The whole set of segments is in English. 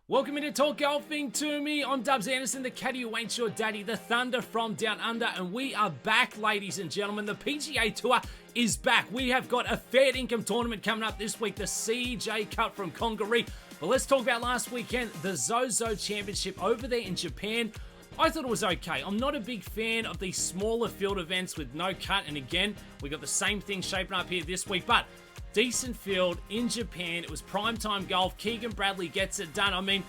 Welcome into Talk Golfing to me. I'm Dubs Anderson, the caddy who ain't your daddy, the Thunder from down under, and we are back, ladies and gentlemen. The PGA Tour is back. We have got a fair income tournament coming up this week, the CJ Cup from Congaree. But let's talk about last weekend, the Zozo Championship over there in Japan. I thought it was okay. I'm not a big fan of these smaller field events with no cut, and again, we got the same thing shaping up here this week, but decent field in Japan. It was primetime golf. Keegan Bradley gets it done. I mean,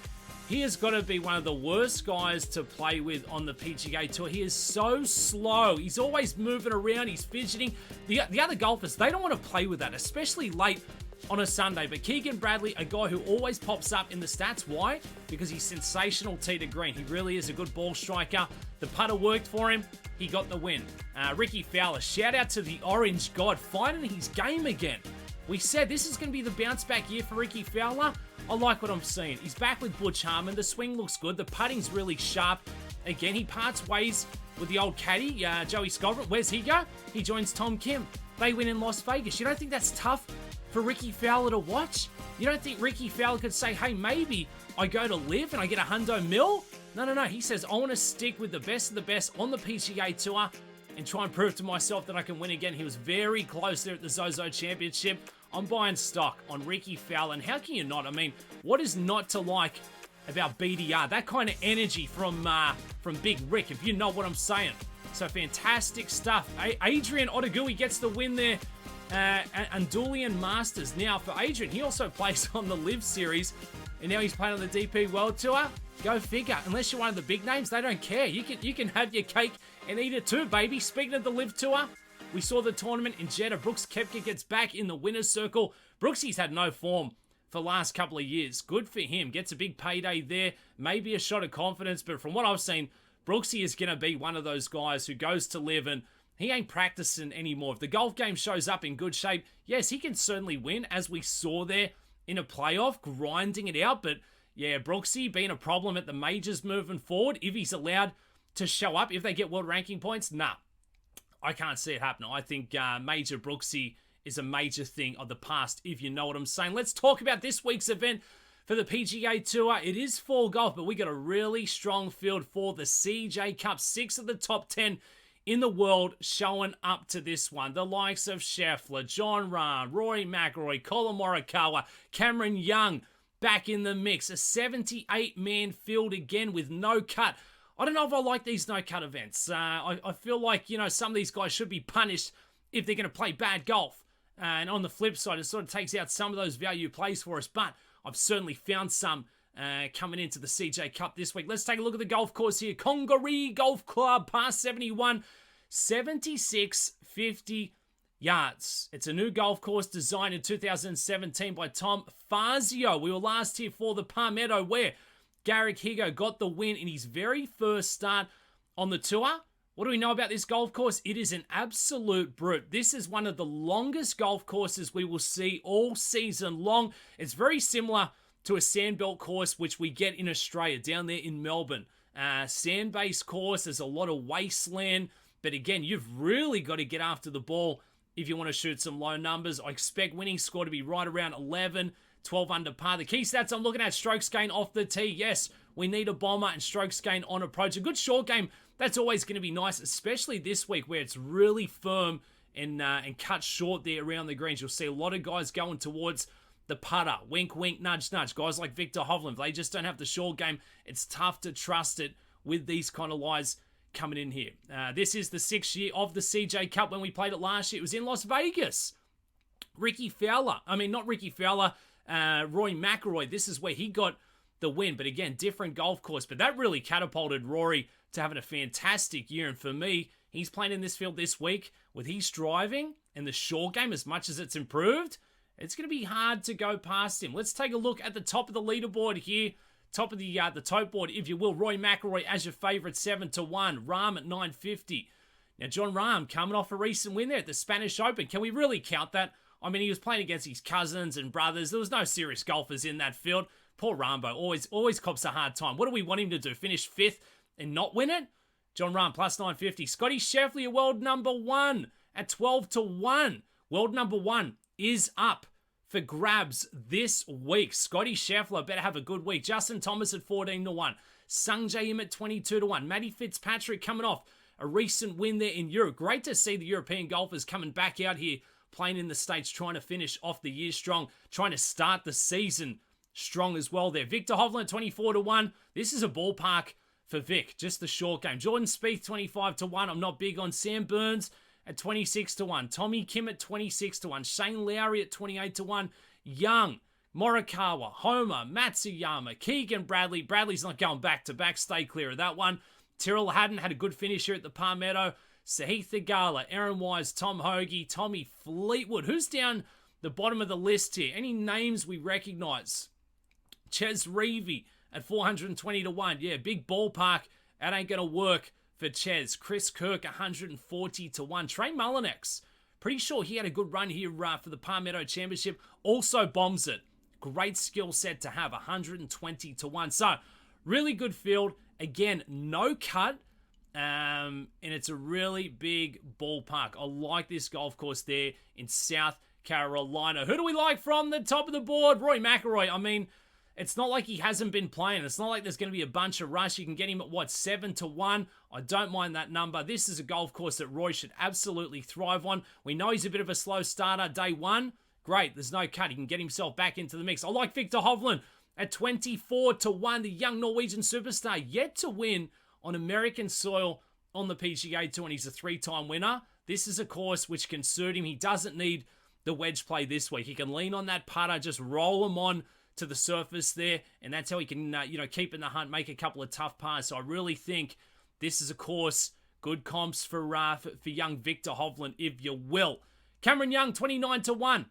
he has got to be one of the worst guys to play with on the PGA Tour. He is so slow. He's always moving around. He's fidgeting. The other golfers, they don't want to play with that, especially late on a Sunday. But Keegan Bradley, a guy who always pops up in the stats. Why? Because he's sensational tee to green. He really is a good ball striker. The putter worked for him. He got the win. Ricky Fowler, shout out to the Orange God, finding his game again. We said this is going to be the bounce back year for Ricky Fowler. I like what I'm seeing. He's back with Butch Harmon. The swing looks good. The putting's really sharp. Again, he parts ways with the old caddy, Joey Scott. Where's he go? He joins Tom Kim. They win in Las Vegas. You don't think that's tough for Ricky Fowler to watch? You don't think Ricky Fowler could say, hey, maybe I go to live and I get $100 million? No. He says, I want to stick with the best of the best on the PGA Tour and try and prove to myself that I can win again. He was very close there at the Zozo Championship. I'm buying stock on Ricky Fowler, and how can you not? I mean, what is not to like about BDR? That kind of energy from Big Rick, if you know what I'm saying. So fantastic stuff. Adrian Otaegui gets the win there. Andulian Masters. Now, for Adrian, he also plays on the Live Series, and now he's playing on the DP World Tour. Go figure. Unless you're one of the big names, they don't care. You can have your cake and eat it too, baby. Speaking of the Live Tour, we saw the tournament in Jeddah. Brooks Koepka gets back in the winner's circle. Brooksy's had no form for the last couple of years. Good for him. Gets a big payday there. Maybe a shot of confidence, but from what I've seen, Brooksy is going to be one of those guys who goes to live and he ain't practicing anymore. If the golf game shows up in good shape, yes, he can certainly win, as we saw there in a playoff, grinding it out. But yeah, Brooksy being a problem at the majors moving forward, if he's allowed to show up, if they get world ranking points, nah. I can't see it happening. I think Major Brooksy is a major thing of the past, if you know what I'm saying. Let's talk about this week's event for the PGA Tour. It is fall golf, but we got a really strong field for the CJ Cup. 6 of the top 10 in the world showing up to this one. The likes of Scheffler, Jon Rahm, Roy Mcelroy, Colin Morikawa, Cameron Young back in the mix. A 78-man field again with no cut. I don't know if I like these no-cut events. I feel like, some of these guys should be punished if they're going to play bad golf. And on the flip side, it sort of takes out some of those value plays for us. But I've certainly found some coming into the CJ Cup this week. Let's take a look at the golf course here. Congaree Golf Club, par 71, 7650 yards. It's a new golf course designed in 2017 by Tom Fazio. We were last here for the Palmetto, where Garrick Higo got the win in his very first start on the tour. What do we know about this golf course? It is an absolute brute. This is one of the longest golf courses we will see all season long. It's very similar to a sandbelt course, which we get in Australia, down there in Melbourne. Sand-based course, there's a lot of wasteland. But again, you've really got to get after the ball if you want to shoot some low numbers. I expect winning score to be right around 11, 12 under par. The key stats I'm looking at: strokes gain off the tee. Yes, we need a bomber, and strokes gain on approach. A good short game, that's always going to be nice, especially this week where it's really firm and cut short there around the greens. You'll see a lot of guys going towards the putter. Wink, wink, nudge, nudge. Guys like Victor Hovland, they just don't have the short game. It's tough to trust it with these kind of lies coming in here. This is the 6th year of the CJ Cup. When we played it last year, it was in Las Vegas. Roy Mcelroy, this is where he got the win. But again, different golf course. But that really catapulted Rory to having a fantastic year. And for me, he's playing in this field this week with his driving and the short game. As much as it's improved, it's going to be hard to go past him. Let's take a look at the top of the leaderboard here. Top of the tote board, if you will. Roy Mcelroy as your favourite, 7-1. Rahm at 950. Now, Jon Rahm coming off a recent win there at the Spanish Open. Can we really count that? I mean, he was playing against his cousins and brothers. There was no serious golfers in that field. Poor Rambo always cops a hard time. What do we want him to do? Finish 5th and not win it? Jon Rahm plus 950. Scotty Sheffler, your world number 1 at 12-1. World number 1 is up for grabs this week. Scotty Sheffler better have a good week. Justin Thomas at 14-1. Sung Jae Im at 22-1. Matty Fitzpatrick coming off a recent win there in Europe. Great to see the European golfers coming back out here, playing in the States, trying to finish off the year strong, trying to start the season strong as well there. Victor Hovland at 24-1. This is a ballpark for Vic, just the short game. Jordan Spieth 25-1. I'm not big on Sam Burns at 26-1. Tommy Kim at 26-1. Shane Lowry at 28-1. Young, Morikawa, Homer, Matsuyama, Keegan Bradley. Bradley's not going back-to-back. Stay clear of that one. Tyrrell Haddon had a good finish here at the Palmetto. Sahith Theegala, Aaron Wise, Tom Hoagie, Tommy Fleetwood. Who's down the bottom of the list here? Any names we recognize? Ches Reavie at 420-1. Yeah, big ballpark. That ain't going to work for Ches. Chris Kirk, 140-1. Trey Mullinax, pretty sure he had a good run here for the Palmetto Championship. Also bombs it. Great skill set to have, 120-1. So, really good field. Again, no cut. And it's a really big ballpark. I like this golf course there in South Carolina. Who do we like from the top of the board? Roy Mcelroy. I mean, it's not like he hasn't been playing. It's not like there's going to be a bunch of rush. You can get him at, 7-1. I don't mind that number. This is a golf course that Roy should absolutely thrive on. We know he's a bit of a slow starter day one. Great, there's no cut. He can get himself back into the mix. I like Victor Hovland at 24-1. The young Norwegian superstar yet to win on American soil on the PGA Tour, and he's a 3-time winner. This is a course which can suit him. He doesn't need the wedge play this week. He can lean on that putter, just roll him on to the surface there, and that's how he can, keep in the hunt, make a couple of tough pars. So I really think this is a course, good comps for young Victor Hovland, if you will. Cameron Young, 29-1.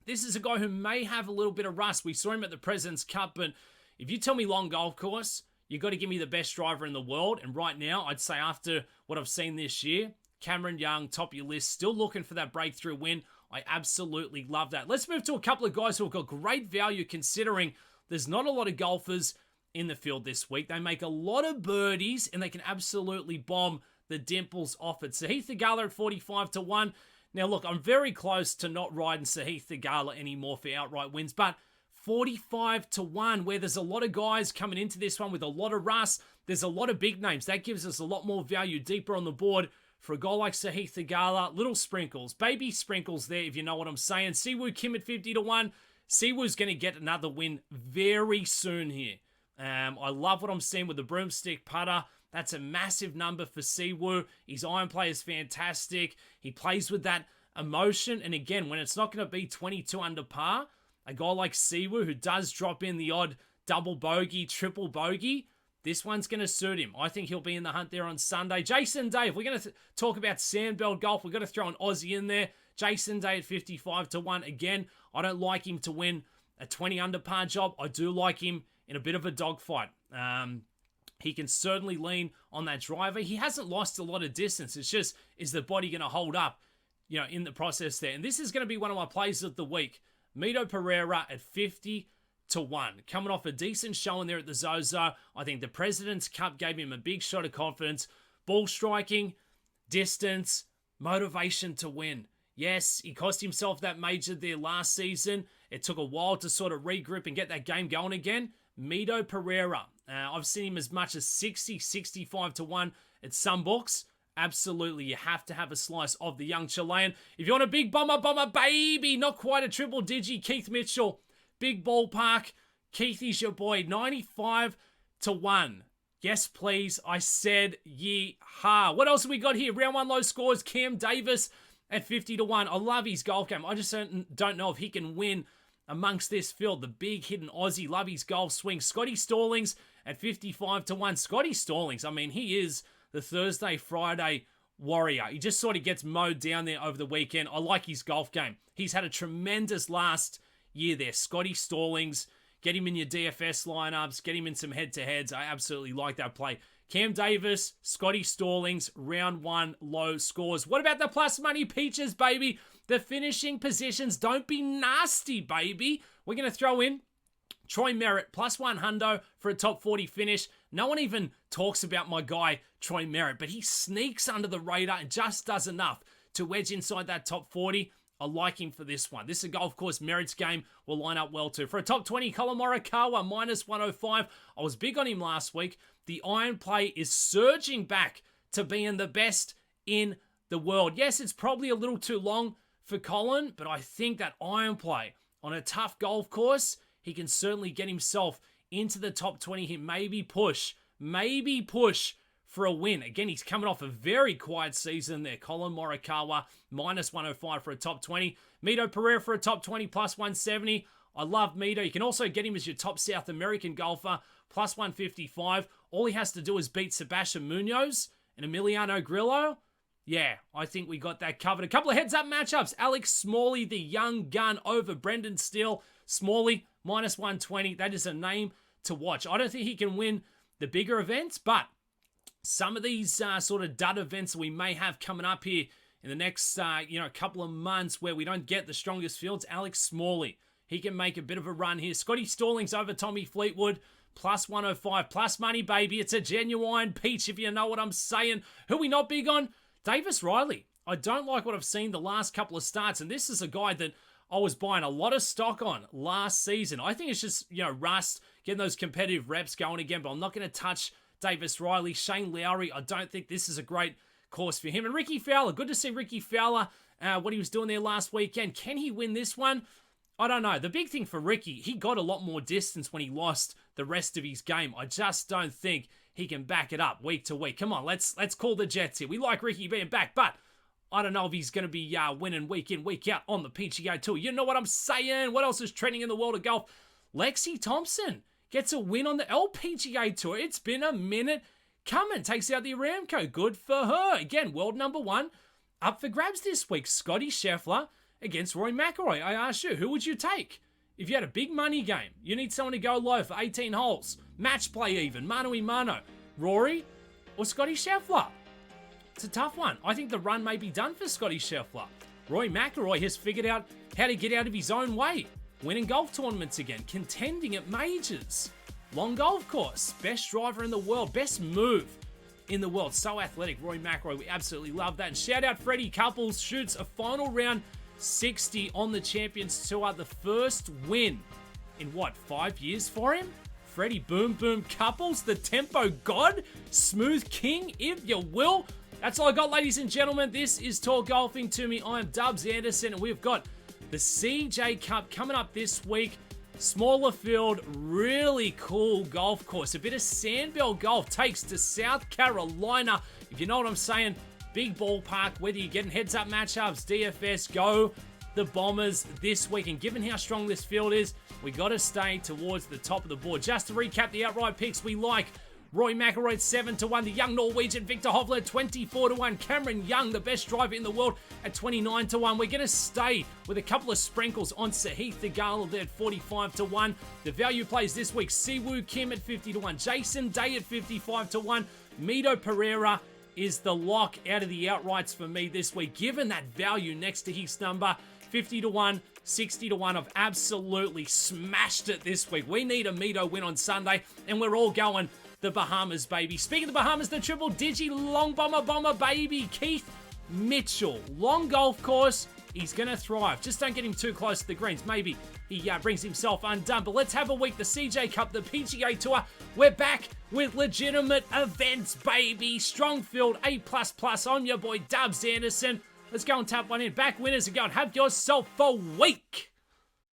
This is a guy who may have a little bit of rust. We saw him at the President's Cup, but if you tell me long golf course, you got to give me the best driver in the world. And right now, I'd say after what I've seen this year, Cameron Young, top of your list, still looking for that breakthrough win. I absolutely love that. Let's move to a couple of guys who have got great value considering there's not a lot of golfers in the field this week. They make a lot of birdies and they can absolutely bomb the dimples off it. Sahith Theegala at 45-1. Now, look, I'm very close to not riding Sahith Theegala anymore for outright wins, but 45-1, where there's a lot of guys coming into this one with a lot of rust. There's a lot of big names. That gives us a lot more value deeper on the board. For a guy like Sahith Theegala, little sprinkles, baby sprinkles there, if you know what I'm saying. Siwoo Kim at 50-1. Siwoo's going to get another win very soon here. I love what I'm seeing with the broomstick putter. That's a massive number for Siwoo. His iron play is fantastic. He plays with that emotion. And again, when it's not going to be 22 under par, a guy like Siwoo who does drop in the odd double bogey, triple bogey, this one's going to suit him. I think he'll be in the hunt there on Sunday. Jason Day, if we're going to talk about Sandbell golf, we've got to throw an Aussie in there. Jason Day at 55-1. Again, I don't like him to win a 20 under par job. I do like him in a bit of a dogfight. He can certainly lean on that driver. He hasn't lost a lot of distance. It's just, is the body going to hold up, in the process there? And this is going to be one of my plays of the week. Mito Pereira at 50-1. Coming off a decent showing there at the Zozo. I think the President's Cup gave him a big shot of confidence. Ball striking, distance, motivation to win. Yes, he cost himself that major there last season. It took a while to sort of regroup and get that game going again. Mito Pereira. I've seen him as much as 65-1 at some books. Absolutely, you have to have a slice of the young Chilean. If you want a big bomber, baby, not quite a triple digi, Keith Mitchell. Big ballpark. Keithy's your boy, 95-1. Yes, please. I said yee-ha. What else have we got here? Round one low scores. Cam Davis at 50-1. I love his golf game. I just don't know if he can win amongst this field. The big hidden Aussie. Love his golf swing. Scotty Stallings at 55-1. Scotty Stallings, I mean, he is the Thursday, Friday warrior. He just sort of gets mowed down there over the weekend. I like his golf game. He's had a tremendous last year there. Scotty Stallings, get him in your DFS lineups, get him in some head-to-heads. I absolutely like that play. Cam Davis, Scotty Stallings, round one, low scores. What about the plus money peaches, baby? The finishing positions, don't be nasty, baby. We're going to throw in Troy Merritt, plus 100 for a top 40 finish. No one even talks about my guy, Troy Merritt, but he sneaks under the radar and just does enough to wedge inside that top 40. I like him for this one. This is a golf course merits game. Will line up well too. For a top 20, Colin Morikawa, -105. I was big on him last week. The iron play is surging back to being the best in the world. Yes, it's probably a little too long for Colin, but I think that iron play on a tough golf course, he can certainly get himself into the top 20 here. Maybe push for a win. Again, he's coming off a very quiet season there. Colin Morikawa, -105 for a top 20. Mito Pereira for a top 20, +170. I love Mito. You can also get him as your top South American golfer, +155. All he has to do is beat Sebastian Munoz and Emiliano Grillo. Yeah, I think we got that covered. A couple of heads-up matchups. Alex Smalley, the young gun, over Brendan Steele. Smalley, -120. That is a name to watch. I don't think he can win the bigger events, but some of these sort of dud events we may have coming up here in the next couple of months where we don't get the strongest fields, Alex Smalley, he can make a bit of a run here. Scotty Stallings over Tommy Fleetwood, +105, plus money, baby. It's a genuine peach, if you know what I'm saying. Who we not big on? Davis Riley. I don't like what I've seen the last couple of starts, and this is a guy that I was buying a lot of stock on last season. I think it's just, rust, getting those competitive reps going again, but I'm not going to touch Davis Riley. Shane Lowry, I don't think this is a great course for him. And Ricky Fowler, good to see Ricky Fowler, what he was doing there last weekend. Can he win this one? I don't know. The big thing for Ricky, he got a lot more distance when he lost the rest of his game. I just don't think he can back it up week to week. Come on, let's call the Jets here. We like Ricky being back, but I don't know if he's going to be winning week in, week out on the PGA Tour. You know what I'm saying? What else is trending in the world of golf? Lexi Thompson gets a win on the LPGA Tour. It's been a minute coming. Takes out the Aramco. Good for her. Again, world number one up for grabs this week. Scotty Sheffler against Roy Mcelroy. I ask you, who would you take? If you had a big money game, you need someone to go low for 18 holes. Match play even. Mano y mano. Rory or Scotty Sheffler? It's a tough one. I think the run may be done for Scotty Sheffler. Roy Mcelroy has figured out how to get out of his own way. Winning golf tournaments again. Contending at majors. Long golf course. Best driver in the world. Best move in the world. So athletic. Roy Mcelroy. We absolutely love that. And shout out Freddie Couples. Shoots a final round 60 on the Champions Tour. The first win in 5 years for him? Freddie Boom Boom Couples. The tempo god. Smooth king, if you will. That's all I got, ladies and gentlemen. This is Talk Golfing to Me. I'm Dubs Anderson, and we've got the CJ Cup coming up this week. Smaller field, really cool golf course. A bit of Sandbell golf takes to South Carolina. If you know what I'm saying, big ballpark, whether you're getting heads-up matchups, DFS, go the Bombers this week. And given how strong this field is, we got to stay towards the top of the board. Just to recap the outright picks we like. Roy Mcelroy 7-1, the young Norwegian Victor Hovland 24-1, Cameron Young, the best driver in the world, at 29-1. We're going to stay with a couple of sprinkles on Sahith Theegala there at 45-1. The value plays this week: Siwoo Kim at 50-1, Jason Day at 55-1. Mito Pereira is the lock out of the outrights for me this week, given that value next to his number. 50-1, 60-1. I've absolutely smashed it this week. We need a Mito win on Sunday, and we're all going the Bahamas, baby. Speaking of the Bahamas, the triple digi long bomber, baby. Keith Mitchell. Long golf course. He's going to thrive. Just don't get him too close to the greens. Maybe he brings himself undone. But let's have a week. The CJ Cup, the PGA Tour. We're back with legitimate events, baby. Strong field, A++. I'm your boy, Dubs Anderson. Let's go and tap one in. Back winners and go and have yourself a week.